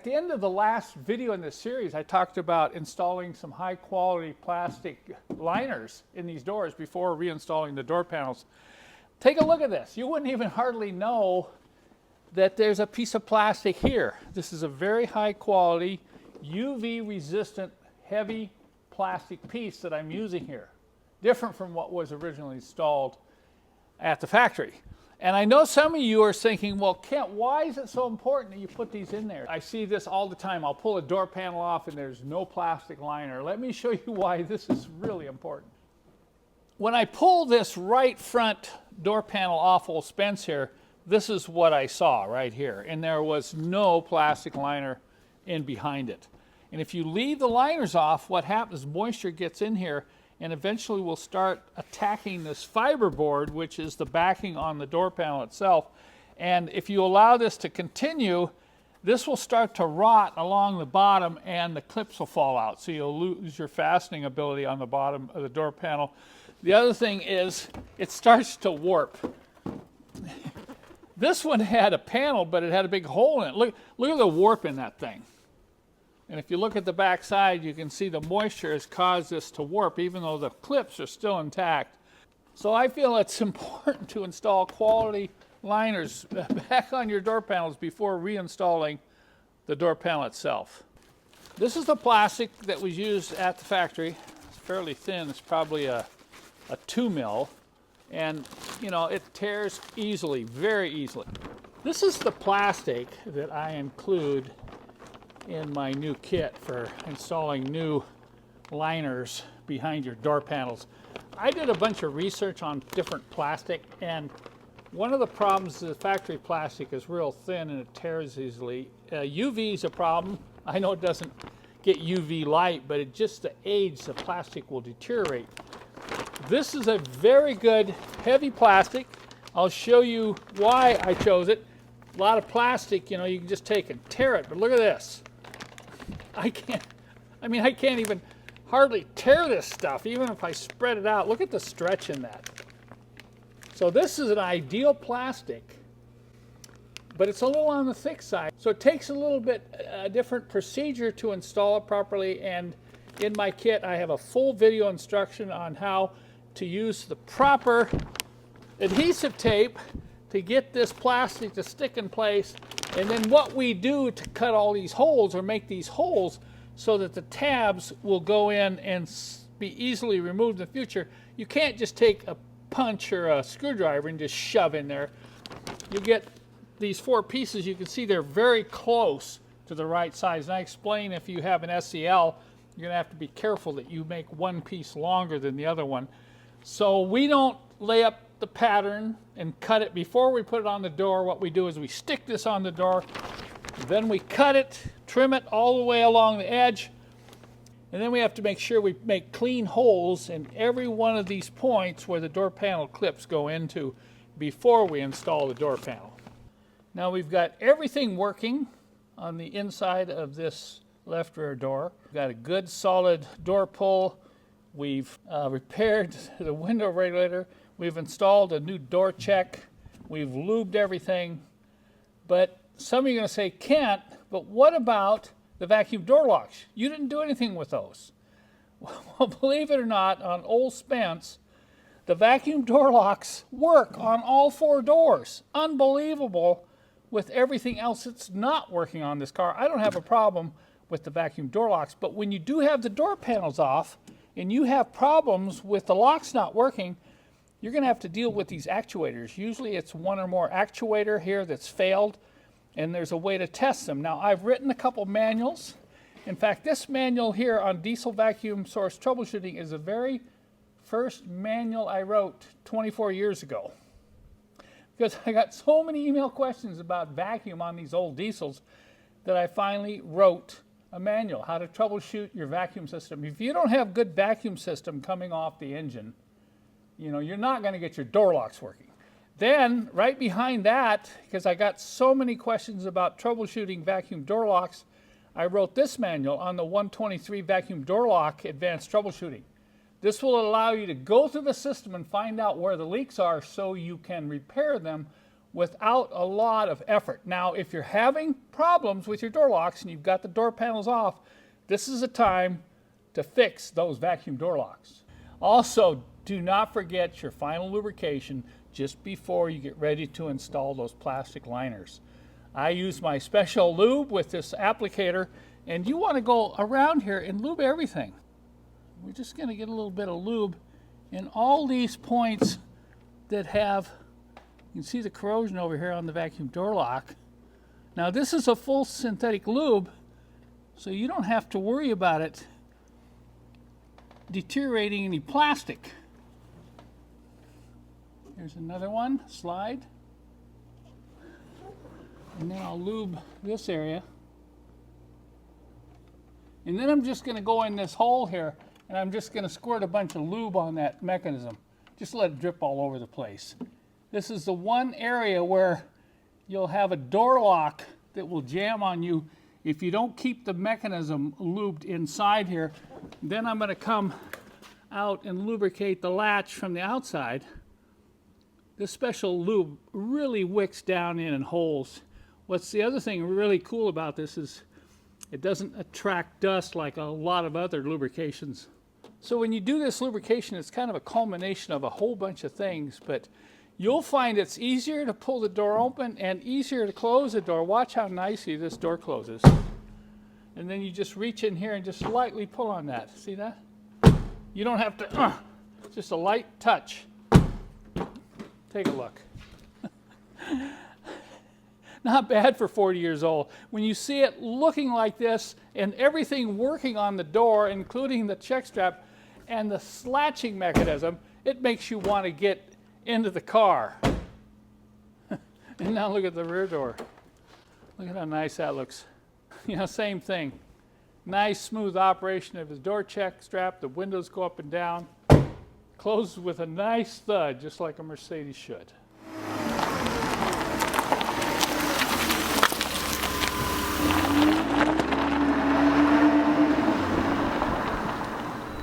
At the end of the last video in this series, I talked about installing some high quality plastic liners in these doors before reinstalling the door panels. Take a look at this. You wouldn't even hardly know that there's a piece of plastic here. This is a very high quality, UV resistant, heavy plastic piece that I'm using here. Different from what was originally installed at the factory. And I know some of you are thinking, well, Kent, why is it so important that you put these in there? I see this all the time. I'll pull a door panel off and there's no plastic liner. Let me show you why this is really important. When I pull this right front door panel off old Spence here, this is what I saw right here. And there was no plastic liner in behind it. And if you leave the liners off, what happens, moisture gets in here and eventually will start attacking this fiberboard, which is the backing on the door panel itself. And if you allow this to continue, this will start to rot along the bottom and the clips will fall out. So you'll lose your fastening ability on the bottom of the door panel. The other thing is it starts to warp. This one had a panel, but it had a big hole in it. Look at the warp in that thing. And if you look at the back side, you can see the moisture has caused this to warp, even though the clips are still intact. So I feel it's important to install quality liners back on your door panels before reinstalling the door panel itself. This is the plastic that was used at the factory. It's fairly thin. It's probably a 2 mil. And, you know, it tears easily, very easily. This is the plastic that I include in my new kit for installing new liners behind your door panels. I did a bunch of research on different plastic, and one of the problems is the factory plastic is real thin and it tears easily. UV is a problem. I know it doesn't get UV light, but it just the age, the plastic will deteriorate. This is a very good heavy plastic. I'll show you why I chose it. A lot of plastic, you know, you can just take and tear it, but look at this. I can't even hardly tear this stuff, even if I spread it out. Look at the stretch in that. So this is an ideal plastic, but it's a little on the thick side. So it takes a little bit, a different procedure to install it properly. And in my kit, I have a full video instruction on how to use the proper adhesive tape to get this plastic to stick in place. And then what we do to cut all these holes or make these holes so that the tabs will go in and be easily removed in the future. You can't just take a punch or a screwdriver and just shove in there. You get these 4 pieces, you can see they're very close to the right size. And I explain if you have an SEL, you're gonna have to be careful that you make one piece longer than the other one. So we don't lay up the pattern and cut it before we put it on the door. What we do is we stick this on the door, then we cut it, trim it all the way along the edge, and then we have to make sure we make clean holes in every one of these points where the door panel clips go into before we install the door panel. Now we've got everything working on the inside of this left rear door. We've got a good solid door pull. We've repaired the window regulator. We've installed a new door check. We've lubed everything. But some of you are going to say, Kent, but what about the vacuum door locks? You didn't do anything with those. Well, believe it or not, on old Spence, the vacuum door locks work on all 4 doors. Unbelievable with everything else that's not working on this car. I don't have a problem with the vacuum door locks, but when you do have the door panels off and you have problems with the locks not working, you're going to have to deal with these actuators. Usually it's one or more actuator here that's failed, and there's a way to test them. Now, I've written a couple manuals. In fact, this manual here on diesel vacuum source troubleshooting is the very first manual I wrote 24 years ago. Because I got so many email questions about vacuum on these old diesels that I finally wrote a manual, how to troubleshoot your vacuum system. If you don't have good vacuum system coming off the engine, you know, you're not going to get your door locks working. Then, right behind that, because I got so many questions about troubleshooting vacuum door locks, I wrote this manual on the 123 vacuum door lock advanced troubleshooting. This will allow you to go through the system and find out where the leaks are so you can repair them without a lot of effort. Now, if you're having problems with your door locks and you've got the door panels off, this is a time to fix those vacuum door locks. Also, do not forget your final lubrication just before you get ready to install those plastic liners. I use my special lube with this applicator, and you want to go around here and lube everything. We're just going to get a little bit of lube in all these points that have, you can see the corrosion over here on the vacuum door lock. Now this is a full synthetic lube, so you don't have to worry about it deteriorating any plastic. Here's another one, slide. And then I'll lube this area. And then I'm just going to go in this hole here, and I'm just going to squirt a bunch of lube on that mechanism. Just let it drip all over the place. This is the one area where you'll have a door lock that will jam on you if you don't keep the mechanism lubed inside here. Then I'm going to come out and lubricate the latch from the outside. This special lube really wicks down in and holds. What's the other thing really cool about this is it doesn't attract dust like a lot of other lubrications. So when you do this lubrication, it's kind of a culmination of a whole bunch of things, but you'll find it's easier to pull the door open and easier to close the door. Watch how nicely this door closes. And then you just reach in here and just lightly pull on that. See that? You don't have to, just a light touch. Take a look. Not bad for 40 years old. When you see it looking like this and everything working on the door, including the check strap and the latching mechanism, it makes you want to get into the car. And now look at the rear door. Look at how nice that looks. You know, same thing. Nice smooth operation of his door check strap. The windows go up and down. Closes with a nice thud, just like a Mercedes should.